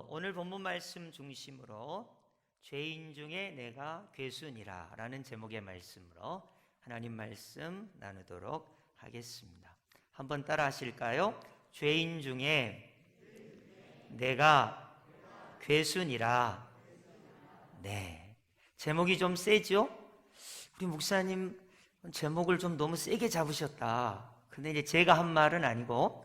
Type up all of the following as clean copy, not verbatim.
오늘 본문 말씀 중심으로 죄인 중에 내가 괴순이라 라는 제목의 말씀으로 하나님 말씀 나누도록 하겠습니다. 한번 따라 하실까요? 죄인 중에 내가 괴순이라. 네, 제목이 좀 세죠? 우리 목사님 제목을 좀 너무 세게 잡으셨다. 근데 이제 제가 한 말은 아니고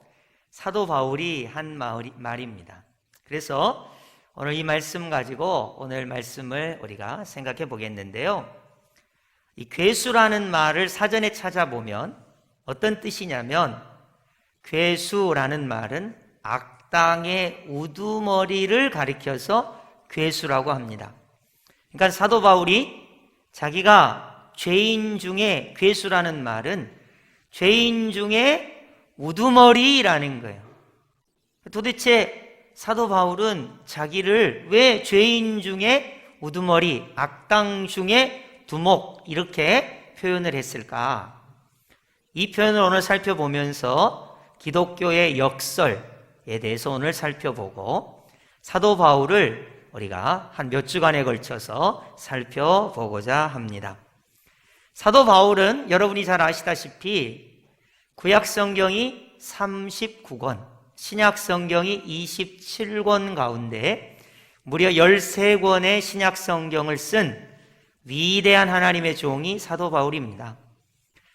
사도 바울이 한 말입니다. 그래서 오늘 이 말씀 가지고 오늘 말씀을 우리가 생각해 보겠는데요. 이 괴수라는 말을 사전에 찾아보면 어떤 뜻이냐면, 괴수라는 말은 악당의 우두머리를 가리켜서 괴수라고 합니다. 그러니까 사도 바울이 자기가 죄인 중에 괴수라는 말은 죄인 중에 우두머리라는 거예요. 도대체 사도 바울은 자기를 왜 죄인 중에 우두머리, 악당 중에 두목 이렇게 표현을 했을까? 이 표현을 오늘 살펴보면서 기독교의 역설에 대해서 오늘 살펴보고 사도 바울을 우리가 한 몇 주간에 걸쳐서 살펴보고자 합니다. 사도 바울은 여러분이 잘 아시다시피 구약 성경이 39권, 신약 성경이 27권 가운데 무려 13권의 신약 성경을 쓴 위대한 하나님의 종이 사도 바울입니다.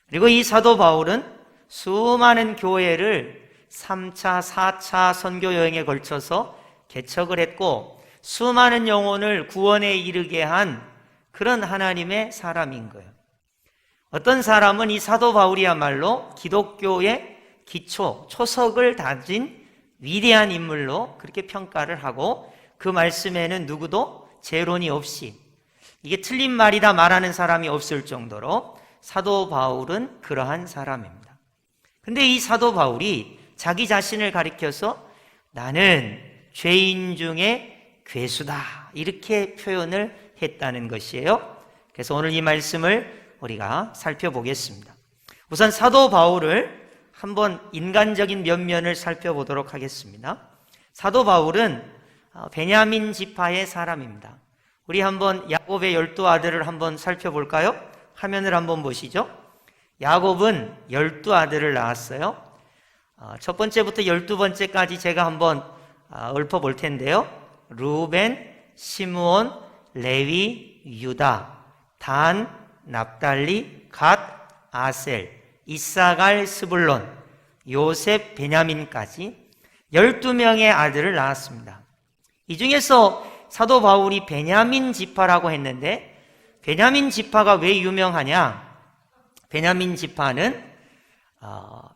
그리고 이 사도 바울은 수많은 교회를 3차, 4차 선교 여행에 걸쳐서 개척을 했고 수많은 영혼을 구원에 이르게 한 그런 하나님의 사람인 거예요. 어떤 사람은 이 사도 바울이야말로 기독교의 기초, 초석을 다진 위대한 인물로 그렇게 평가를 하고 그 말씀에는 누구도 재론이 없이 이게 틀린 말이다 말하는 사람이 없을 정도로 사도 바울은 그러한 사람입니다. 근데 이 사도 바울이 자기 자신을 가리켜서 나는 죄인 중에 괴수다 이렇게 표현을 했다는 것이에요. 그래서 오늘 이 말씀을 우리가 살펴보겠습니다. 우선 사도 바울을 한번 인간적인 면면을 살펴보도록 하겠습니다. 사도 바울은 베냐민 지파의 사람입니다. 우리 한번 야곱의 12아들을 한번 살펴볼까요? 화면을 한번 보시죠. 야곱은 12아들을 낳았어요. 첫 번째부터 12번째까지 제가 한번 읊어볼 텐데요. 루벤, 시므온, 레위, 유다, 단, 납달리, 갓, 아셀, 이사갈, 스불론, 요셉, 베냐민까지 12명의 아들을 낳았습니다. 이 중에서 사도 바울이 베냐민 지파라고 했는데 베냐민 지파가 왜 유명하냐? 베냐민 지파는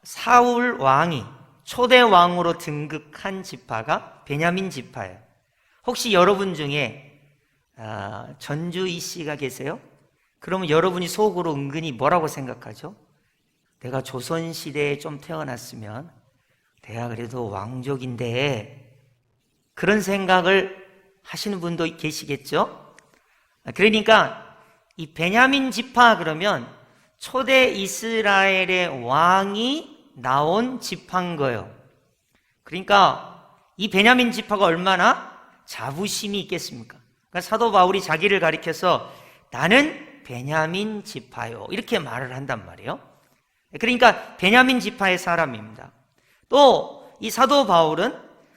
사울 왕이 초대 왕으로 등극한 지파가 베냐민 지파예요. 혹시 여러분 중에 전주희 씨가 계세요? 그러면 여러분이 속으로 은근히 뭐라고 생각하죠? 내가 조선시대에 좀 태어났으면 내가 그래도 왕족인데, 그런 생각을 하시는 분도 계시겠죠? 그러니까 이 베냐민 지파 그러면 초대 이스라엘의 왕이 나온 지파인 거예요. 그러니까 이 베냐민 지파가 얼마나 자부심이 있겠습니까? 그러니까 사도 바울이 자기를 가리켜서 나는 베냐민 지파요 이렇게 말을 한단 말이에요. 그러니까 베냐민 지파의 사람입니다. 또 이 사도 바울은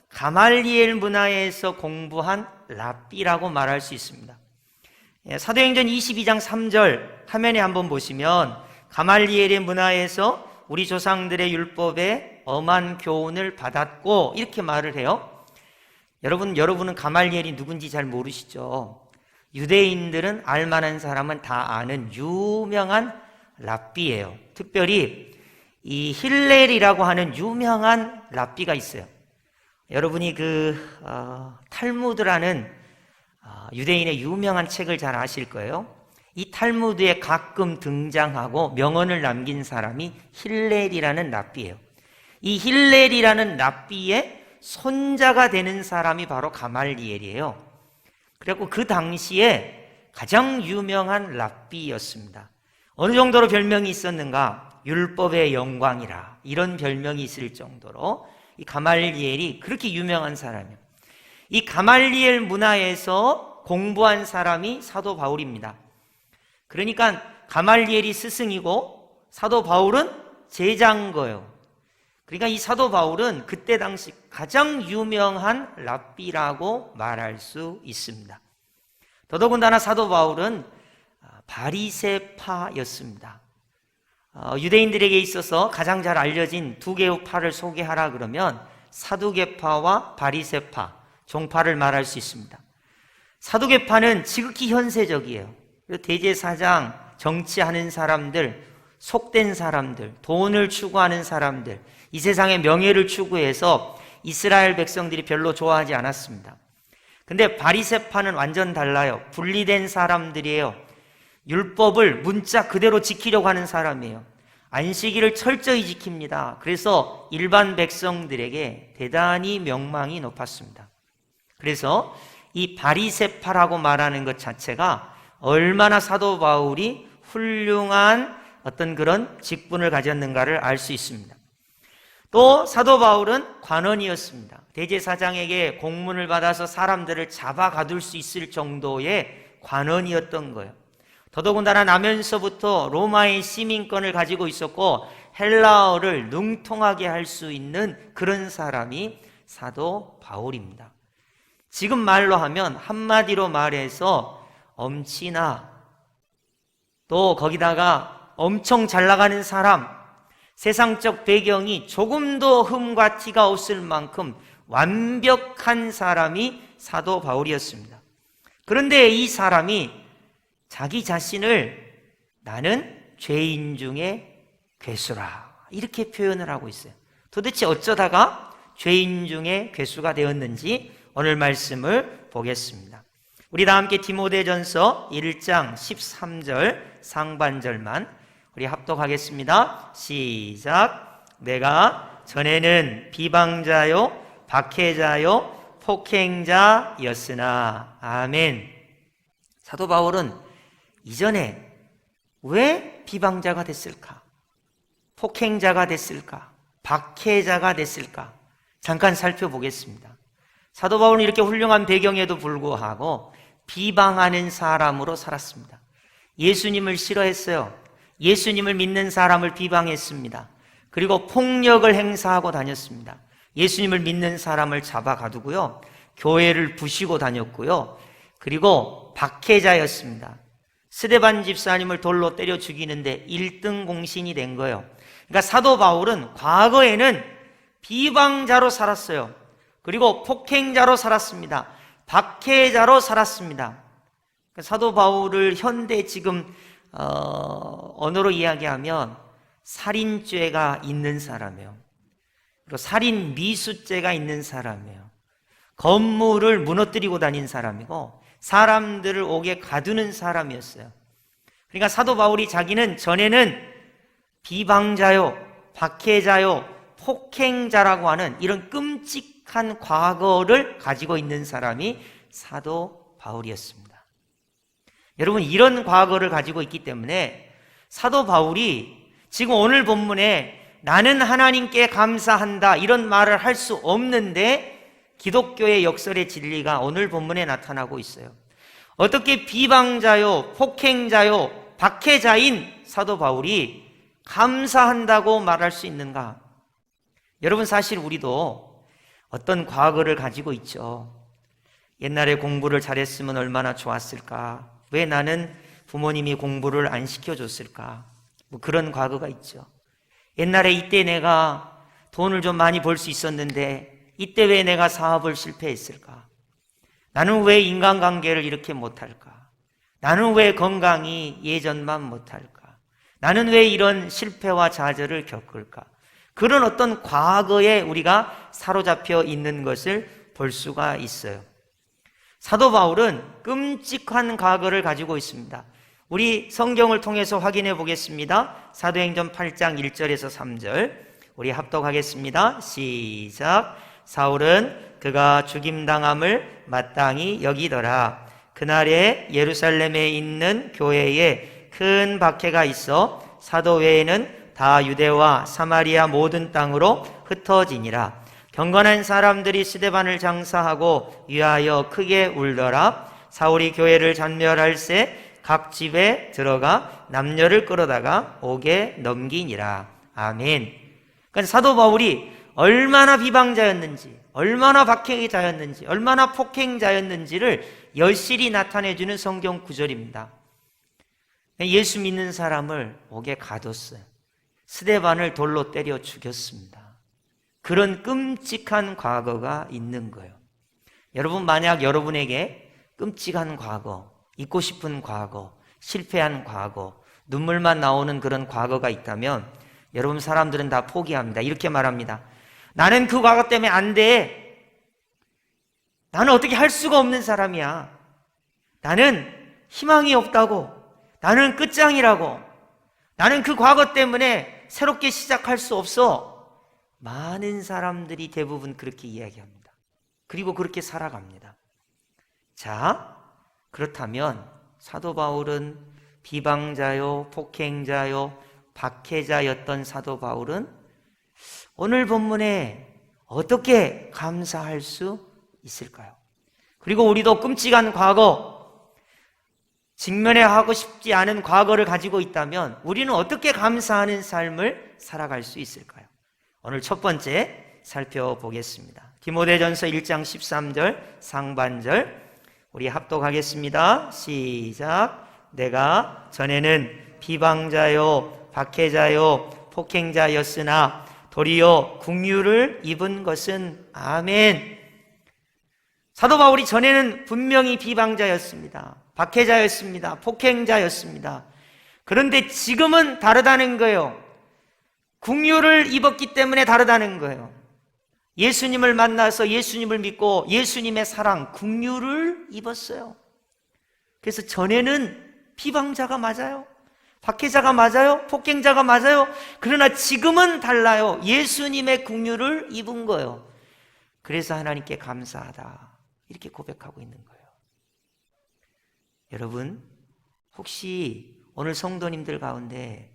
가말리엘 문화에서 공부한 랍비라고 말할 수 있습니다. 사도행전 22장 3절 화면에 한번 보시면 가말리엘의 문화에서 우리 조상들의 율법에 엄한 교훈을 받았고 이렇게 말을 해요. 여러분은 가말리엘이 누군지 잘 모르시죠? 유대인들은 알만한 사람은 다 아는 유명한 랍비예요. 특별히 이 힐렐이라고 하는 유명한 랍비가 있어요. 여러분이 탈무드라는 유대인의 유명한 책을 잘 아실 거예요. 이 탈무드에 가끔 등장하고 명언을 남긴 사람이 힐렐이라는 랍비예요. 이 힐렐이라는 랍비의 손자가 되는 사람이 바로 가말리엘이에요. 그래갖고 그 당시에 가장 유명한 랍비였습니다. 어느 정도로 별명이 있었는가? 율법의 영광이라 이런 별명이 있을 정도로 이 가말리엘이 그렇게 유명한 사람이에요. 이 가말리엘 문화에서 공부한 사람이 사도 바울입니다. 그러니까 가말리엘이 스승이고 사도 바울은 제자인 거예요. 그러니까 이 사도 바울은 그때 당시 가장 유명한 랍비라고 말할 수 있습니다. 더더군다나 사도 바울은 바리새파였습니다. 유대인들에게 있어서 가장 잘 알려진 두 개의 파를 소개하라 그러면 사두개파와 바리새파, 종파를 말할 수 있습니다. 사두개파는 지극히 현세적이에요. 대제사장, 정치하는 사람들, 속된 사람들, 돈을 추구하는 사람들, 이 세상의 명예를 추구해서 이스라엘 백성들이 별로 좋아하지 않았습니다. 근데 바리새파는 완전 달라요. 분리된 사람들이에요. 율법을 문자 그대로 지키려고 하는 사람이에요. 안식일을 철저히 지킵니다. 그래서 일반 백성들에게 대단히 명망이 높았습니다. 그래서 이 바리새파라고 말하는 것 자체가 얼마나 사도 바울이 훌륭한 어떤 그런 직분을 가졌는가를 알 수 있습니다. 또 사도 바울은 관원이었습니다. 대제사장에게 공문을 받아서 사람들을 잡아 가둘 수 있을 정도의 관원이었던 거예요. 더더군다나 나면서부터 로마의 시민권을 가지고 있었고 헬라어를 능통하게 할 수 있는 그런 사람이 사도 바울입니다. 지금 말로 하면 한마디로 말해서 엄친아, 또 거기다가 엄청 잘 나가는 사람, 세상적 배경이 조금도 흠과 티가 없을 만큼 완벽한 사람이 사도 바울이었습니다. 그런데 이 사람이 자기 자신을 나는 죄인 중에 괴수라 이렇게 표현을 하고 있어요. 도대체 어쩌다가 죄인 중에 괴수가 되었는지 오늘 말씀을 보겠습니다. 우리 다 함께 디모데전서 1장 13절 상반절만 우리 합독하겠습니다. 시작. 내가 전에는 비방자요 박해자요 폭행자였으나. 아멘. 사도 바울은 이전에 왜 비방자가 됐을까? 폭행자가 됐을까? 박해자가 됐을까? 잠깐 살펴보겠습니다. 사도 바울은 이렇게 훌륭한 배경에도 불구하고 비방하는 사람으로 살았습니다. 예수님을 싫어했어요. 예수님을 믿는 사람을 비방했습니다. 그리고 폭력을 행사하고 다녔습니다. 예수님을 믿는 사람을 잡아 가두고요, 교회를 부시고 다녔고요, 그리고 박해자였습니다. 스데반 집사님을 돌로 때려 죽이는데 1등 공신이 된 거예요. 그러니까 사도 바울은 과거에는 비방자로 살았어요. 그리고 폭행자로 살았습니다. 박해자로 살았습니다. 사도 바울을 현대 지금 언어로 이야기하면 살인죄가 있는 사람이에요. 그리고 살인 미수죄가 있는 사람이에요. 건물을 무너뜨리고 다닌 사람이고 사람들을 옥에 가두는 사람이었어요. 그러니까 사도 바울이 자기는 전에는 비방자요, 박해자요, 폭행자라고 하는 이런 끔찍한 과거를 가지고 있는 사람이 사도 바울이었습니다. 여러분, 이런 과거를 가지고 있기 때문에 사도 바울이 지금 오늘 본문에 나는 하나님께 감사한다 이런 말을 할 수 없는데 기독교의 역설의 진리가 오늘 본문에 나타나고 있어요. 어떻게 비방자요, 폭행자요, 박해자인 사도 바울이 감사한다고 말할 수 있는가? 여러분, 사실 우리도 어떤 과거를 가지고 있죠. 옛날에 공부를 잘했으면 얼마나 좋았을까? 왜 나는 부모님이 공부를 안 시켜줬을까? 뭐 그런 과거가 있죠. 옛날에 이때 내가 돈을 좀 많이 벌 수 있었는데 이때 왜 내가 사업을 실패했을까? 나는 왜 인간관계를 이렇게 못할까? 나는 왜 건강이 예전만 못할까? 나는 왜 이런 실패와 좌절을 겪을까? 그런 어떤 과거에 우리가 사로잡혀 있는 것을 볼 수가 있어요. 사도 바울은 끔찍한 과거를 가지고 있습니다. 우리 성경을 통해서 확인해 보겠습니다. 사도행전 8장 1절에서 3절 우리 합독하겠습니다. 시작. 사울은 그가 죽임당함을 마땅히 여기더라. 그날에 예루살렘에 있는 교회에 큰 박해가 있어 사도 외에는 다 유대와 사마리아 모든 땅으로 흩어지니라. 경건한 사람들이 스데반을 장사하고 위하여 크게 울더라. 사울이 교회를 잔멸할새 각 집에 들어가 남녀를 끌어다가 옥에 넘기니라. 아멘. 그러니까 사도 바울이 얼마나 비방자였는지, 얼마나 박해자였는지, 얼마나 폭행자였는지를 여실히 나타내주는 성경 구절입니다. 예수 믿는 사람을 옥에 가뒀어요. 스데반을 돌로 때려 죽였습니다. 그런 끔찍한 과거가 있는 거예요. 여러분, 만약 여러분에게 끔찍한 과거, 잊고 싶은 과거, 실패한 과거, 눈물만 나오는 그런 과거가 있다면 여러분, 사람들은 다 포기합니다. 이렇게 말합니다. 나는 그 과거 때문에 안 돼. 나는 어떻게 할 수가 없는 사람이야. 나는 희망이 없다고. 나는 끝장이라고. 나는 그 과거 때문에 새롭게 시작할 수 없어. 많은 사람들이 대부분 그렇게 이야기합니다. 그리고 그렇게 살아갑니다. 자, 그렇다면 사도 바울은 비방자요, 폭행자요, 박해자였던 사도 바울은 오늘 본문에 어떻게 감사할 수 있을까요? 그리고 우리도 끔찍한 과거, 직면해야 하고 싶지 않은 과거를 가지고 있다면 우리는 어떻게 감사하는 삶을 살아갈 수 있을까요? 오늘 첫 번째 살펴보겠습니다. 디모데전서 1장 13절 상반절 우리 합독하겠습니다. 시작. 내가 전에는 비방자요, 박해자요, 폭행자였으나 도리어 긍휼을 입은 것은 아멘. 사도 바울이 전에는 분명히 비방자였습니다. 박해자였습니다. 폭행자였습니다. 그런데 지금은 다르다는 거예요. 긍휼을 입었기 때문에 다르다는 거예요. 예수님을 만나서 예수님을 믿고 예수님의 사랑, 긍휼을 입었어요. 그래서 전에는 비방자가 맞아요. 박해자가 맞아요. 폭행자가 맞아요. 그러나 지금은 달라요. 예수님의 긍휼을 입은 거예요. 그래서 하나님께 감사하다. 이렇게 고백하고 있는 거예요. 여러분, 혹시 오늘 성도님들 가운데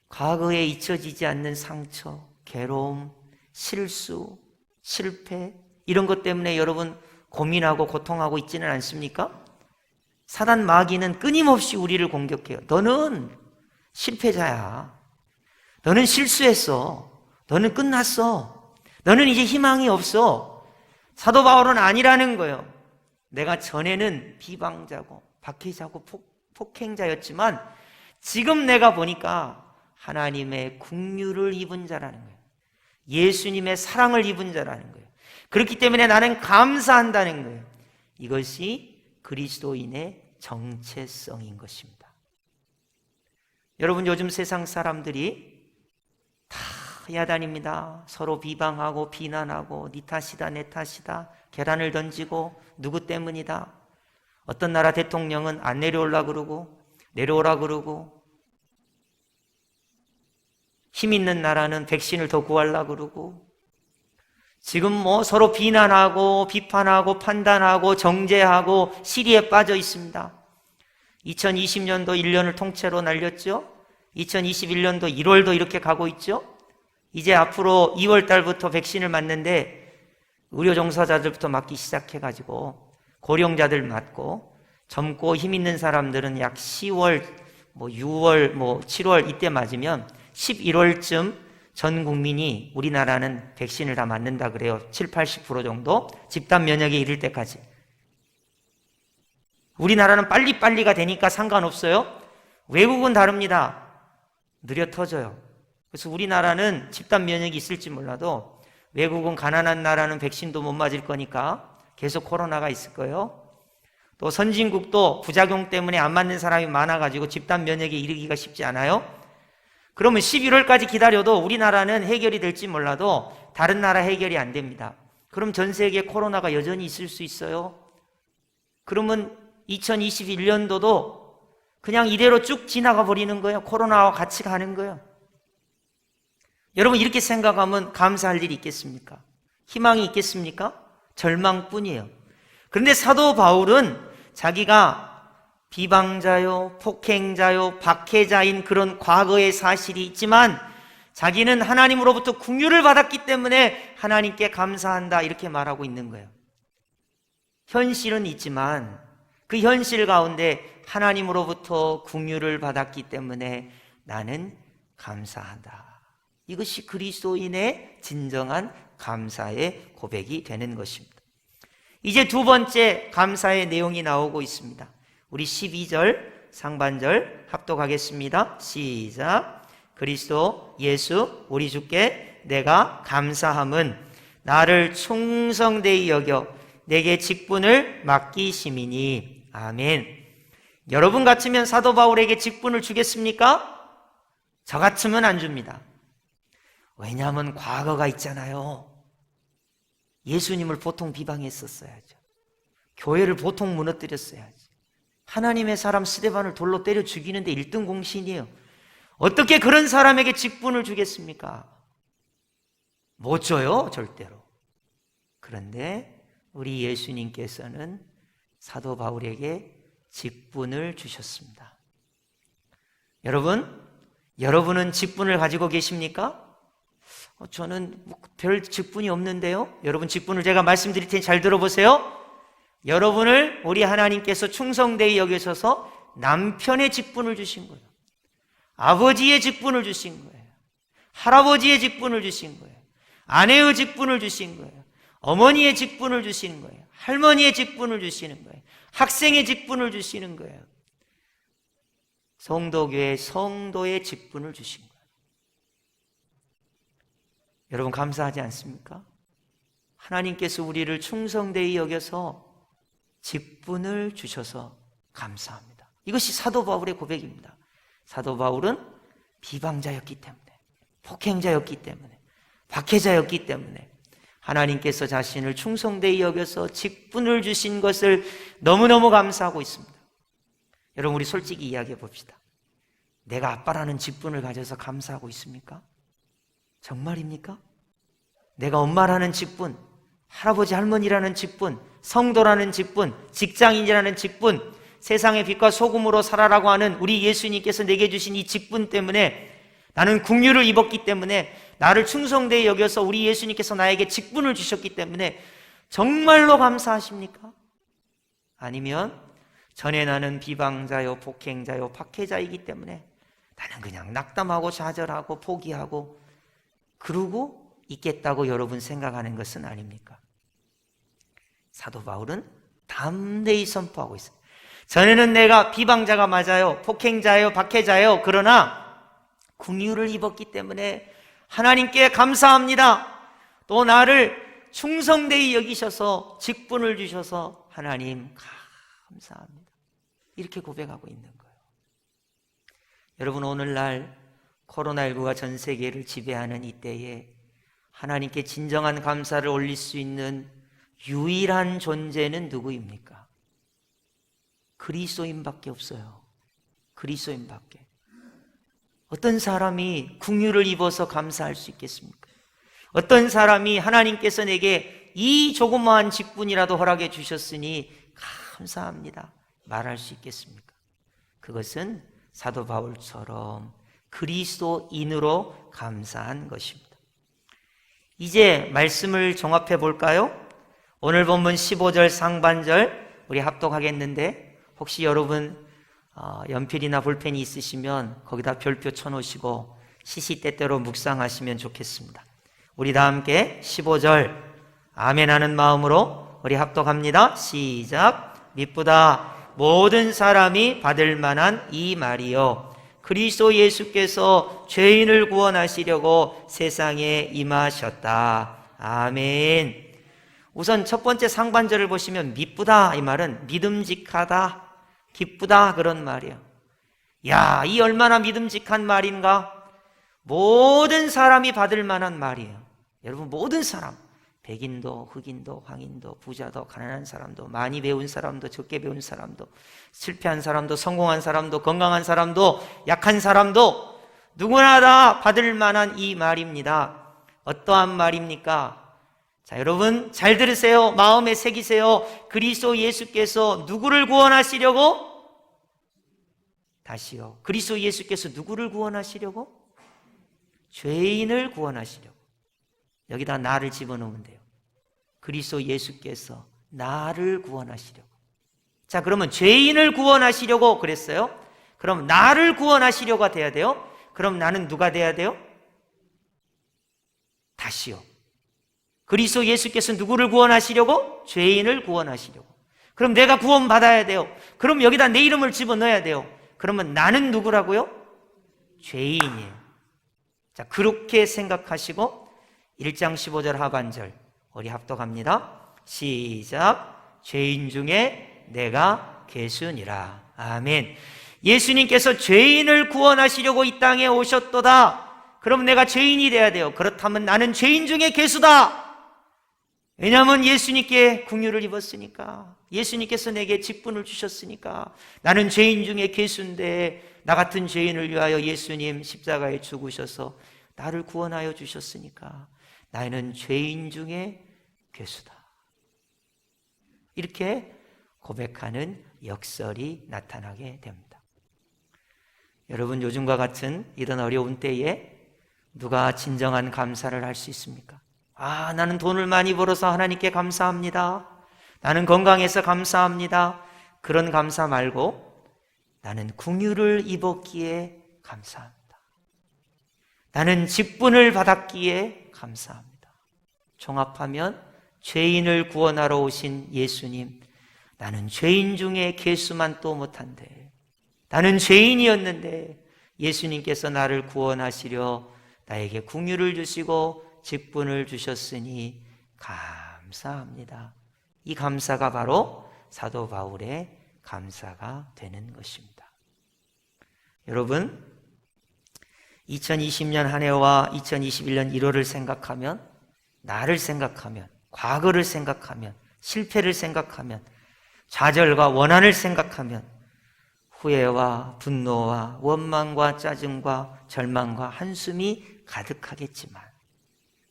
과거에 잊혀지지 않는 상처, 괴로움, 실수, 실패 이런 것 때문에 여러분 고민하고 고통하고 있지는 않습니까? 사단 마귀는 끊임없이 우리를 공격해요. 너는 실패자야. 너는 실수했어. 너는 끝났어. 너는 이제 희망이 없어. 사도 바울은 아니라는 거예요. 내가 전에는 비방자고 박해자고 폭행자였지만 지금 내가 보니까 하나님의 긍휼을 입은 자라는 거예요. 예수님의 사랑을 입은 자라는 거예요. 그렇기 때문에 나는 감사한다는 거예요. 이것이 그리스도인의 정체성인 것입니다. 여러분, 요즘 세상 사람들이 다 야단입니다. 서로 비방하고 비난하고 네 탓이다 내 탓이다 계란을 던지고 누구 때문이다. 어떤 나라 대통령은 안 내려오라 그러고 내려오라 그러고 힘 있는 나라는 백신을 더 구하려고 그러고 지금 서로 비난하고 비판하고 판단하고 정죄하고 시리에 빠져 있습니다. 2020년도 1년을 통째로 날렸죠. 2021년도 1월도 이렇게 가고 있죠. 이제 앞으로 2월 달부터 백신을 맞는데 의료 종사자들부터 맞기 시작해가지고 고령자들 맞고 젊고 힘 있는 사람들은 약 10월, 6월, 7월 이때 맞으면 11월쯤 전 국민이 우리나라는 백신을 다 맞는다 그래요. 7, 80% 정도 집단 면역에 이를 때까지. 우리나라는 빨리빨리가 되니까 상관없어요. 외국은 다릅니다. 느려 터져요. 그래서 우리나라는 집단 면역이 있을지 몰라도 외국은 가난한 나라는 백신도 못 맞을 거니까 계속 코로나가 있을 거예요. 또 선진국도 부작용 때문에 안 맞는 사람이 많아가지고 집단 면역에 이르기가 쉽지 않아요. 그러면 11월까지 기다려도 우리나라는 해결이 될지 몰라도 다른 나라 해결이 안 됩니다. 그럼 전 세계에 코로나가 여전히 있을 수 있어요? 그러면 2021년도도 그냥 이대로 쭉 지나가 버리는 거예요. 코로나와 같이 가는 거예요. 여러분, 이렇게 생각하면 감사할 일이 있겠습니까? 희망이 있겠습니까? 절망뿐이에요. 그런데 사도 바울은 자기가 비방자요, 폭행자요, 박해자인 그런 과거의 사실이 있지만 자기는 하나님으로부터 긍휼을 받았기 때문에 하나님께 감사한다 이렇게 말하고 있는 거예요. 현실은 있지만 그 현실 가운데 하나님으로부터 긍휼을 받았기 때문에 나는 감사하다. 이것이 그리스도인의 진정한 감사의 고백이 되는 것입니다. 이제 두 번째 감사의 내용이 나오고 있습니다. 우리 12절 상반절 합독하겠습니다. 시작. 그리스도 예수 우리 주께 내가 감사함은 나를 충성되이 여겨 내게 직분을 맡기심이니. 아멘. 여러분 같으면 사도 바울에게 직분을 주겠습니까? 저 같으면 안 줍니다. 왜냐하면 과거가 있잖아요. 예수님을 보통 비방했었어야죠. 교회를 보통 무너뜨렸어야지. 하나님의 사람 스데반을 돌로 때려 죽이는데 1등 공신이에요. 어떻게 그런 사람에게 직분을 주겠습니까? 못 줘요, 절대로. 그런데 우리 예수님께서는 사도 바울에게 직분을 주셨습니다. 여러분은 직분을 가지고 계십니까? 저는 별 직분이 없는데요. 여러분 직분을 제가 말씀드릴 테니 잘 들어보세요. 여러분을 우리 하나님께서 충성되이 여기셔서 남편의 직분을 주신 거예요. 아버지의 직분을 주신 거예요. 할아버지의 직분을 주신 거예요. 아내의 직분을 주신 거예요. 어머니의 직분을 주시는 거예요. 할머니의 직분을 주시는 거예요. 학생의 직분을 주시는 거예요. 성도교회 성도의 직분을 주신 거예요. 여러분 감사하지 않습니까? 하나님께서 우리를 충성되이 여겨서 직분을 주셔서 감사합니다. 이것이 사도 바울의 고백입니다. 사도 바울은 비방자였기 때문에, 폭행자였기 때문에, 박해자였기 때문에 하나님께서 자신을 충성되이 여겨서 직분을 주신 것을 너무너무 감사하고 있습니다. 여러분 우리 솔직히 이야기해 봅시다. 내가 아빠라는 직분을 가져서 감사하고 있습니까? 정말입니까? 내가 엄마라는 직분, 할아버지 할머니라는 직분, 성도라는 직분, 직장인이라는 직분, 세상의 빛과 소금으로 살아라고 하는 우리 예수님께서 내게 주신 이 직분 때문에 나는 긍휼을 입었기 때문에 나를 충성되이 여겨서 우리 예수님께서 나에게 직분을 주셨기 때문에 정말로 감사하십니까? 아니면 전에 나는 비방자요, 폭행자요, 박해자이기 때문에 나는 그냥 낙담하고 좌절하고 포기하고 그러고 있겠다고 여러분 생각하는 것은 아닙니까? 사도 바울은 담대히 선포하고 있어요. 전에는 내가 비방자가 맞아요, 폭행자예요, 박해자예요. 그러나 긍휼을 입었기 때문에 하나님께 감사합니다. 또 나를 충성되이 여기셔서 직분을 주셔서 하나님 감사합니다. 이렇게 고백하고 있는 거예요. 여러분 오늘날 코로나19가 전 세계를 지배하는 이때에 하나님께 진정한 감사를 올릴 수 있는 유일한 존재는 누구입니까? 그리스도인밖에 없어요. 그리스도인밖에. 어떤 사람이 긍휼을 입어서 감사할 수 있겠습니까? 어떤 사람이 하나님께서 내게 이 조그마한 직분이라도 허락해 주셨으니 감사합니다 말할 수 있겠습니까? 그것은 사도 바울처럼 그리스도인으로 감사한 것입니다. 이제 말씀을 종합해 볼까요? 오늘 본문 15절 상반절 우리 합독하겠는데 혹시 여러분 연필이나 볼펜이 있으시면 거기다 별표 쳐놓으시고 시시때때로 묵상하시면 좋겠습니다. 우리 다 함께 15절 아멘 하는 마음으로 우리 합독합니다. 시작. 미쁘다 모든 사람이 받을 만한 이 말이요 그리스도 예수께서 죄인을 구원하시려고 세상에 임하셨다. 아멘. 우선 첫 번째 상반절을 보시면 미쁘다 이 말은 믿음직하다, 기쁘다 그런 말이에요. 야, 이 얼마나 믿음직한 말인가? 모든 사람이 받을 만한 말이에요. 여러분 모든 사람, 백인도, 흑인도, 황인도, 부자도, 가난한 사람도, 많이 배운 사람도, 적게 배운 사람도, 실패한 사람도, 성공한 사람도, 건강한 사람도, 약한 사람도 누구나 다 받을 만한 이 말입니다. 어떠한 말입니까? 자, 여러분 잘 들으세요. 마음에 새기세요. 그리스도 예수께서 누구를 구원하시려고? 다시요. 그리스도 예수께서 누구를 구원하시려고? 죄인을 구원하시려고. 여기다 나를 집어넣으면 돼요. 그리스도 예수께서 나를 구원하시려고. 자, 그러면 죄인을 구원하시려고 그랬어요. 그럼 나를 구원하시려고 돼야 돼요. 그럼 나는 누가 돼야 돼요? 다시요. 그리스도 예수께서 누구를 구원하시려고? 죄인을 구원하시려고. 그럼 내가 구원받아야 돼요. 그럼 여기다 내 이름을 집어넣어야 돼요. 그러면 나는 누구라고요? 죄인이에요. 자, 그렇게 생각하시고 1장 15절 하반절 우리 합독합니다. 시작. 죄인 중에 내가 괴수니라. 아멘. 예수님께서 죄인을 구원하시려고 이 땅에 오셨도다. 그럼 내가 죄인이 돼야 돼요. 그렇다면 나는 죄인 중에 괴수다. 왜냐하면 예수님께 긍휼을 입었으니까, 예수님께서 내게 직분을 주셨으니까. 나는 죄인 중에 괴수인데 나 같은 죄인을 위하여 예수님 십자가에 죽으셔서 나를 구원하여 주셨으니까 나는 죄인 중에 괴수다. 이렇게 고백하는 역설이 나타나게 됩니다. 여러분, 요즘과 같은 이런 어려운 때에 누가 진정한 감사를 할 수 있습니까? 아, 나는 돈을 많이 벌어서 하나님께 감사합니다. 나는 건강해서 감사합니다. 그런 감사 말고 나는 긍휼을 입었기에 감사합니다. 나는 직분을 받았기에 감사합니다. 종합하면 죄인을 구원하러 오신 예수님, 나는 죄인 중에 괴수만 또 못한데, 나는 죄인이었는데 예수님께서 나를 구원하시려 나에게 긍휼을 주시고 직분을 주셨으니 감사합니다. 이 감사가 바로 사도 바울의 감사가 되는 것입니다. 여러분, 2020년 한 해와 2021년 1월을 생각하면, 나를 생각하면, 과거를 생각하면, 실패를 생각하면, 좌절과 원한을 생각하면 후회와 분노와 원망과 짜증과 절망과 한숨이 가득하겠지만,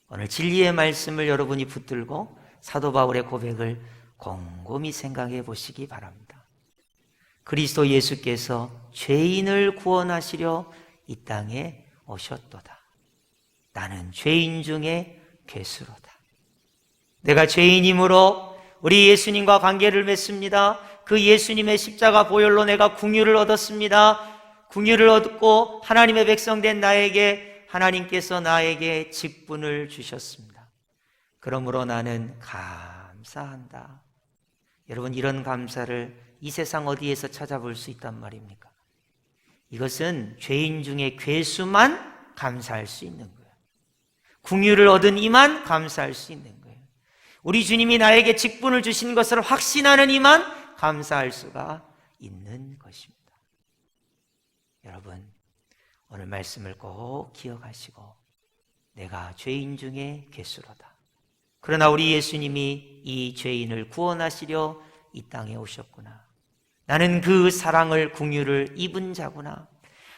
오늘 진리의 말씀을 여러분이 붙들고 사도 바울의 고백을 곰곰이 생각해 보시기 바랍니다. 그리스도 예수께서 죄인을 구원하시려 이 땅에 오셨도다. 나는 죄인 중에 괴수로다. 내가 죄인이므로 우리 예수님과 관계를 맺습니다. 그 예수님의 십자가 보혈로 내가 긍휼을 얻었습니다. 긍휼을 얻고 하나님의 백성 된 나에게 하나님께서 나에게 직분을 주셨습니다. 그러므로 나는 감사한다. 여러분, 이런 감사를 이 세상 어디에서 찾아볼 수 있단 말입니까? 이것은 죄인 중에 괴수만 감사할 수 있는 거예요. 긍휼을 얻은 이만 감사할 수 있는 거예요. 우리 주님이 나에게 직분을 주신 것을 확신하는 이만 감사할 수가 있는 것입니다. 여러분, 오늘 말씀을 꼭 기억하시고, 내가 죄인 중에 괴수로다. 그러나 우리 예수님이 이 죄인을 구원하시려 이 땅에 오셨구나. 나는 그 사랑을, 긍휼을 입은 자구나.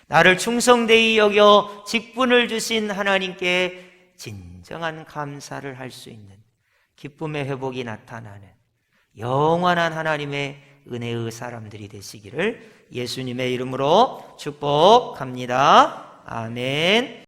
나를 충성되이 여겨 직분을 주신 하나님께 진정한 감사를 할 수 있는 기쁨의 회복이 나타나는 영원한 하나님의 은혜의 사람들이 되시기를 예수님의 이름으로 축복합니다. 아멘.